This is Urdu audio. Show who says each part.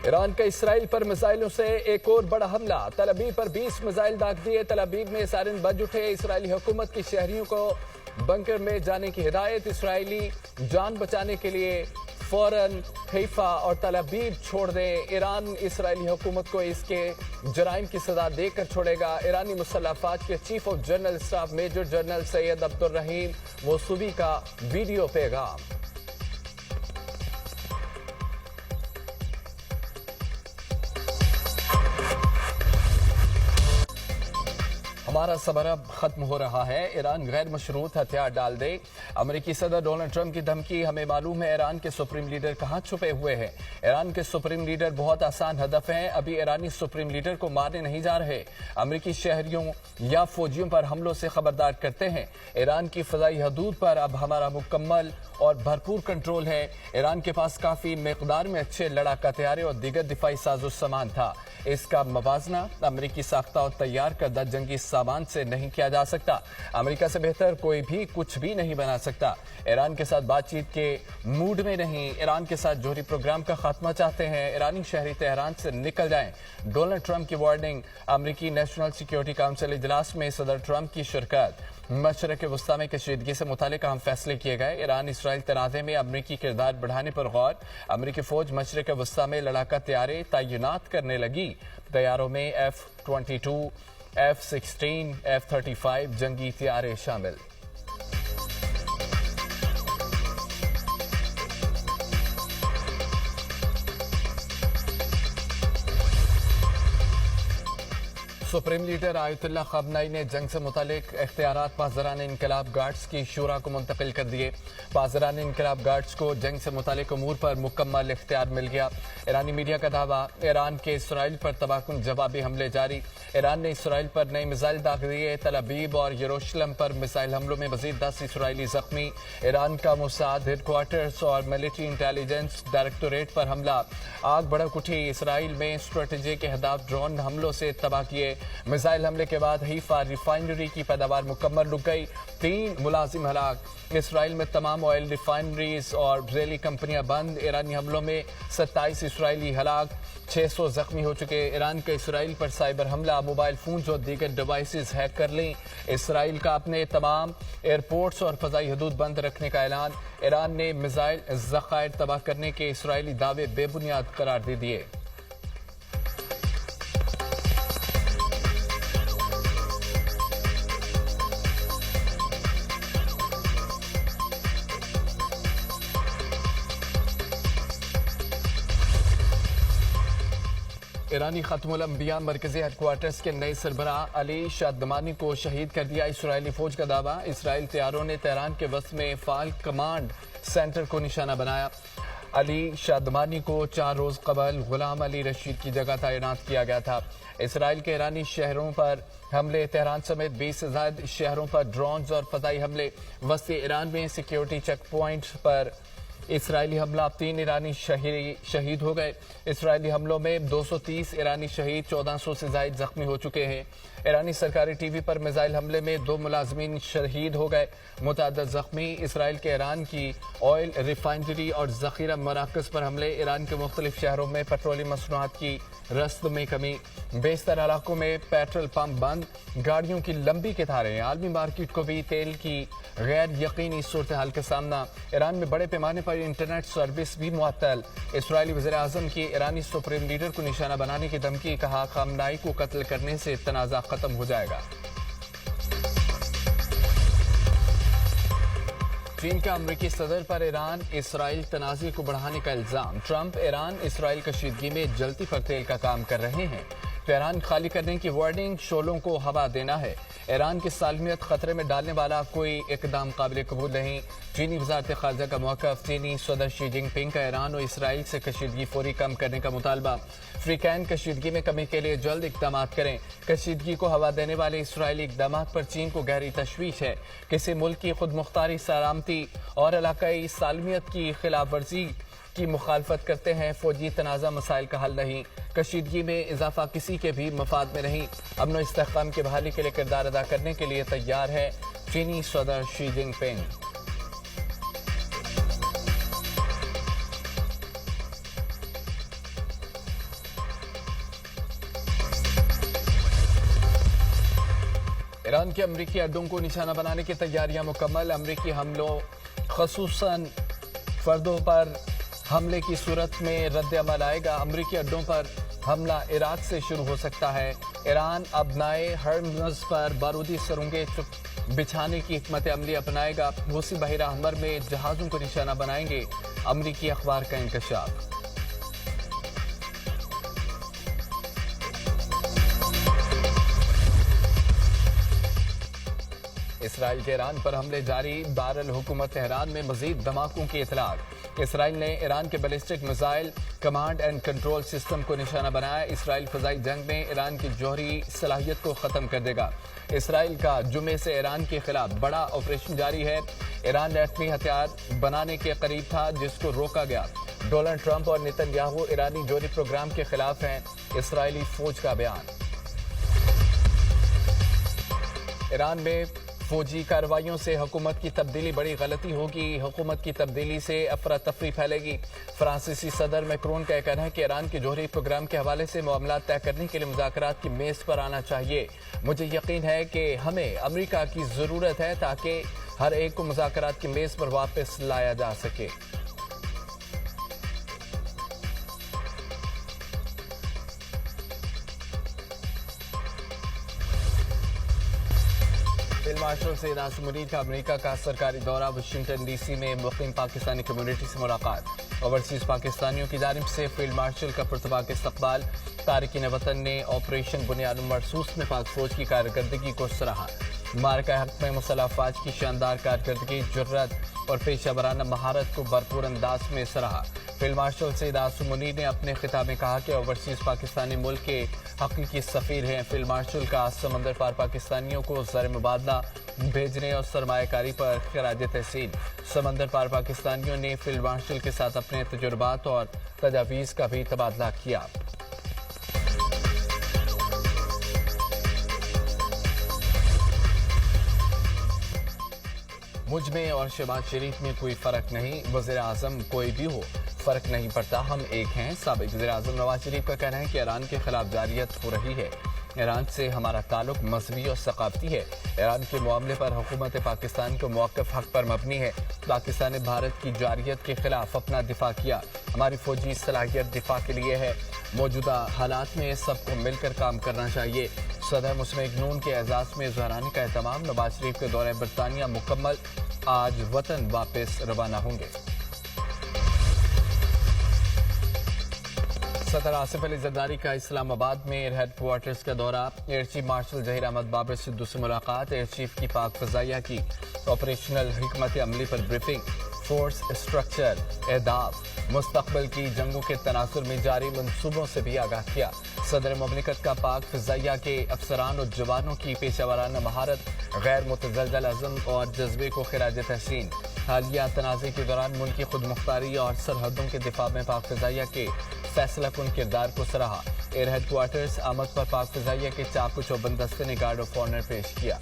Speaker 1: ایران کا اسرائیل پر میزائلوں سے ایک اور بڑا حملہ، تل ابیب پر 20 میزائل داغ دیے، تل ابیب میں سائرن بج اٹھے، اسرائیلی حکومت کی شہریوں کو بنکر میں جانے کی ہدایت، اسرائیلی جان بچانے کے لیے فوراً حیفا اور تل ابیب چھوڑ دیں، ایران اسرائیلی حکومت کو اس کے جرائم کی سزا دے کر چھوڑے گا، ایرانی مسلح افواج کے chief of general staff major general Syed Abdolrahim Mousavi کا ویڈیو پیغام۔ ہمارا صبر اب ختم ہو رہا ہے، ایران غیر مشروط ہتھیار ڈال دے، امریکی صدر ڈونلڈ ٹرمپ کی دھمکی، ہمیں معلوم ہے ایران کے سپریم لیڈر کہاں چھپے ہوئے ہیں، ایران کے سپریم لیڈر بہت آسان ہدف ہیں، ابھی ایرانی سپریم لیڈر کو مارنے نہیں جا رہے، امریکی شہریوں یا فوجیوں پر حملوں سے خبردار کرتے ہیں، ایران کی فضائی حدود پر اب ہمارا مکمل اور بھرپور کنٹرول ہے، ایران کے پاس کافی مقدار میں اچھے لڑاکا طیارے اور دیگر دفاعی ساز و سامان تھا، اس کا موازنہ امریکی ساختہ اور تیار کردہ جنگی سامان سے نہیں کیا جا سکتا، امریکہ سے بہتر کوئی بھی کچھ بھی نہیں بنا سکتا، ایران کے ساتھ بات چیت کے موڈ میں نہیں، ایران کے ساتھ جوہری پروگرام کا خاتمہ چاہتے ہیں، ایرانی شہری تہران سے نکل جائیں، ڈونلڈ ٹرمپ کی وارننگ، امریکی نیشنل سیکیورٹی کونسل اجلاس میں صدر ٹرمپ کی شرکت، مشرق وسطی میں کشیدگی سے متعلق اہم فیصلے کیے گئے، ایران اسرائیل تنازع میں امریکی کردار بڑھانے پر غور، امریکی فوج مشرق وسطی میں لڑاکا طیارے تعینات کرنے لگی، طیاروں میں F-22 F-16 F-35 جنگی طیارے شامل۔ سپریم لیڈر آیت اللہ خامنئی نے جنگ سے متعلق اختیارات پاسداران انقلاب گارڈز کی شورا کو منتقل کر دیے، پاسداران انقلاب گارڈز کو جنگ سے متعلق امور پر مکمل اختیار مل گیا، ایرانی میڈیا کا دعویٰ، ایران کے اسرائیل پر تباہ کن جوابی حملے جاری، ایران نے اسرائیل پر نئے میزائل داغ دیے، تل ابیب اور یروشلم پر میزائل حملوں میں مزید 10 اسرائیلی زخمی، ایران کا موساد ہیڈ کوارٹرز اور ملٹری انٹیلیجنس ڈائریکٹوریٹ پر حملہ، آگ بھڑک اٹھی، اسرائیل میں اسٹریٹجک اہداف ڈرون حملوں سے تباہ کیے، میزائل حملے کے بعد حیفا ریفائنری کی پیداوار مکمل رک گئی، 3 ملازم ہلاک، اسرائیل میں تمام آئل ریفائنریز اور ذیلی کمپنیاں بند، ایرانی حملوں میں 27 اسرائیلی ہلاک، 600 زخمی ہو چکے، ایران کا اسرائیل پر سائبر حملہ، موبائل فونز اور دیگر ڈیوائسز ہیک کر لیں، اسرائیل کا اپنے تمام ایئرپورٹس اور فضائی حدود بند رکھنے کا اعلان، ایران نے میزائل ذخائر تباہ کرنے کے اسرائیلی دعوے بے بنیاد قرار دے دیے۔ ایرانی ختم الانبیاء مرکزی ہیڈ کوارٹرز کے نئے سربراہ علی شادمانی کو شہید کر دیا، اسرائیلی فوج کا دعویٰ، اسرائیل طیاروں نے تہران کے وسط میں فعال کمانڈ سینٹر کو نشانہ بنایا، علی شادمانی کو 4 روز قبل غلام علی رشید کی جگہ تعینات کیا گیا تھا، اسرائیل کے ایرانی شہروں پر حملے، تہران سمیت 20 سے زائد شہروں پر ڈرونز اور فضائی حملے، وسطی ایران میں سیکیورٹی چیک پوائنٹ پر اسرائیلی حملہ، 3 ایرانی شہید ہو گئے، اسرائیلی حملوں میں 230 ایرانی شہید، 1400 سے زائد زخمی ہو چکے ہیں، ایرانی سرکاری ٹی وی پر میزائل حملے میں 2 ملازمین شہید ہو گئے، متعدد زخمی، اسرائیل کے ایران کی آئل ریفائنری اور ذخیرہ مراکز پر حملے، ایران کے مختلف شہروں میں پیٹرولیم مصنوعات کی رسد میں کمی، بیشتر علاقوں میں پیٹرول پمپ بند، گاڑیوں کی لمبی قطاریں، عالمی مارکیٹ کو بھی تیل کی غیر یقینی صورتحال کا سامنا، ایران میں بڑے پیمانے پر انٹرنیٹ سروس بھی معطل، اسرائیلی وزیراعظم کی ایرانی سپریم لیڈر کو نشانہ بنانے کی دھمکی، کہا خامنئی کو قتل کرنے سے تنازع ختم ہو جائے گا۔ چین کا امریکی صدر پر ایران اسرائیل تنازع کو بڑھانے کا الزام، ٹرمپ ایران اسرائیل کشیدگی میں جلتی پر تیل کا کام کر رہے ہیں، تہران خالی کرنے کی وارننگ، شعلوں کو ہوا دینا ہے، ایران کی سالمیت خطرے میں ڈالنے والا کوئی اقدام قابل قبول نہیں، چینی وزارت خارجہ کا موقف، چینی صدر شی جن پنگ کا ایران اور اسرائیل سے کشیدگی فوری کم کرنے کا مطالبہ، افریقین کشیدگی میں کمی کے لیے جلد اقدامات کریں، کشیدگی کو ہوا دینے والے اسرائیلی اقدامات پر چین کو گہری تشویش ہے، کسی ملک کی خود مختاری، سلامتی اور علاقائی سالمیت کی خلاف ورزی کی مخالفت کرتے ہیں، فوجی تنازع مسائل کا حل نہیں، کشیدگی میں اضافہ کسی کے بھی مفاد میں نہیں، امن و استحکام کی بحالی کے لیے کردار ادا کرنے کے لیے تیار ہے چینی صدر شی جن پنگ۔ ایران کے امریکی اڈوں کو نشانہ بنانے کی تیاریاں مکمل. امریکی حملوں خصوصاً فردوں پر حملے کی صورت میں رد عمل آئے گا. امریکی اڈوں پر حملہ عراق سے شروع ہو سکتا ہے. ایران ابنائے ہرمز پر بارودی سرنگیں بچھانے کی حکمت عملی اپنائے گا. حوثی بحیرہ احمر میں جہازوں کو نشانہ بنائیں گے. امریکی اخبار کا انکشاف. اسرائیل کے ایران پر حملے جاری. دارالحکومت تہران میں مزید دھماکوں کی اطلاعات. اسرائیل نے ایران کے ballistic missile command and control system کو نشانہ بنایا. اسرائیل فضائی جنگ میں ایران کی جوہری صلاحیت کو ختم کر دے گا. اسرائیل کا جمعے سے ایران کے خلاف بڑا آپریشن جاری ہے. ایران ایٹمی ہتھیار بنانے کے قریب تھا جس کو روکا گیا. ڈونلڈ ٹرمپ اور نیتن یاہو ایرانی جوہری پروگرام کے خلاف ہیں. اسرائیلی فوج کا بیان. ایران میں فوجی کارروائیوں سے حکومت کی تبدیلی بڑی غلطی ہوگی. حکومت کی تبدیلی سے افراتفری پھیلے گی. فرانسیسی صدر میکرون کا کہنا ہے کہ ایران کے جوہری پروگرام کے حوالے سے معاملات طے کرنے کے لیے مذاکرات کی میز پر آنا چاہیے. مجھے یقین ہے کہ ہمیں امریکہ کی ضرورت ہے تاکہ ہر ایک کو مذاکرات کی میز پر واپس لایا جا سکے. فیلڈ مارشل سید عاصم منیر کا امریکہ کا سرکاری دورہ. واشنگٹن ڈی سی میں مقیم پاکستانی کمیونٹی سے ملاقات. اوورسیز پاکستانیوں کی جانب سے فیلڈ مارشل کا پرتپاک استقبال. تارکین وطن نے آپریشن بنیاد مرصوص میں پاک فوج کی کارکردگی کو سراہا. معرکہ حق میں مسلح افواج کی شاندار کارکردگی، جرات اور پیشہ ورانہ مہارت کو بھرپور انداز میں سراہا. فیلڈ مارشل سید عاصم منیر نے اپنے خطاب میں کہا کہ اوورسیز پاکستانی ملک کے حقیقی سفیر ہیں. فیلڈ مارشل کا سمندر پار پاکستانیوں کو زر مبادلہ بھیجنے اور سرمایہ کاری پر خراج تحسین. سمندر پار پاکستانیوں نے فیلڈ مارشل کے ساتھ اپنے تجربات اور تجاویز کا بھی تبادلہ کیا. مجھ میں اور شہباز شریف میں کوئی فرق نہیں. وزیر اعظم کوئی بھی ہو فرق نہیں پڑتا، ہم ایک ہیں. سابق وزیر اعظم نواز شریف کا کہنا ہے کہ ایران کے خلاف جارحیت ہو رہی ہے. ایران سے ہمارا تعلق مذہبی اور ثقافتی ہے. ایران کے معاملے پر حکومت پاکستان کا موقف حق پر مبنی ہے. پاکستان نے بھارت کی جارحیت کے خلاف اپنا دفاع کیا. ہماری فوجی صلاحیت دفاع کے لیے ہے. موجودہ حالات میں سب کو مل کر کام کرنا چاہیے. صدر مسلم نون کے اعزاز میں ظہرانے کا اہتمام. نواز شریف کے دورہ برطانیہ مکمل. آج وطن واپس روانہ ہوں گے. صدر آصف علی زرداری کا اسلام آباد میں ایئر ہیڈ کوارٹرز کا دورہ. Air chief marshal Zaheer Ahmed Babar Sidhu سے ملاقات. ایئر چیف کی پاک فضائیہ کی آپریشنل حکمت عملی پر بریفنگ. فورس اسٹرکچر، اہداف، مستقبل کی جنگوں کے تناظر میں جاری منصوبوں سے بھی آگاہ کیا. صدر مملکت کا پاک فضائیہ کے افسران اور جوانوں کی پیشہ ورانہ مہارت، غیر متزلزل عزم اور جذبے کو خراج تحسین. حالیہ تنازع کے دوران ملکی خود مختاری اور سرحدوں کے دفاع میں پاک فضائیہ کے فیصلہ کن کردار کو سراہا. ایئر ہیڈ کوارٹرز آمد پر پاک فضائیہ کے چاقو چوبند دستے نے گارڈ آف آنر پیش کیا.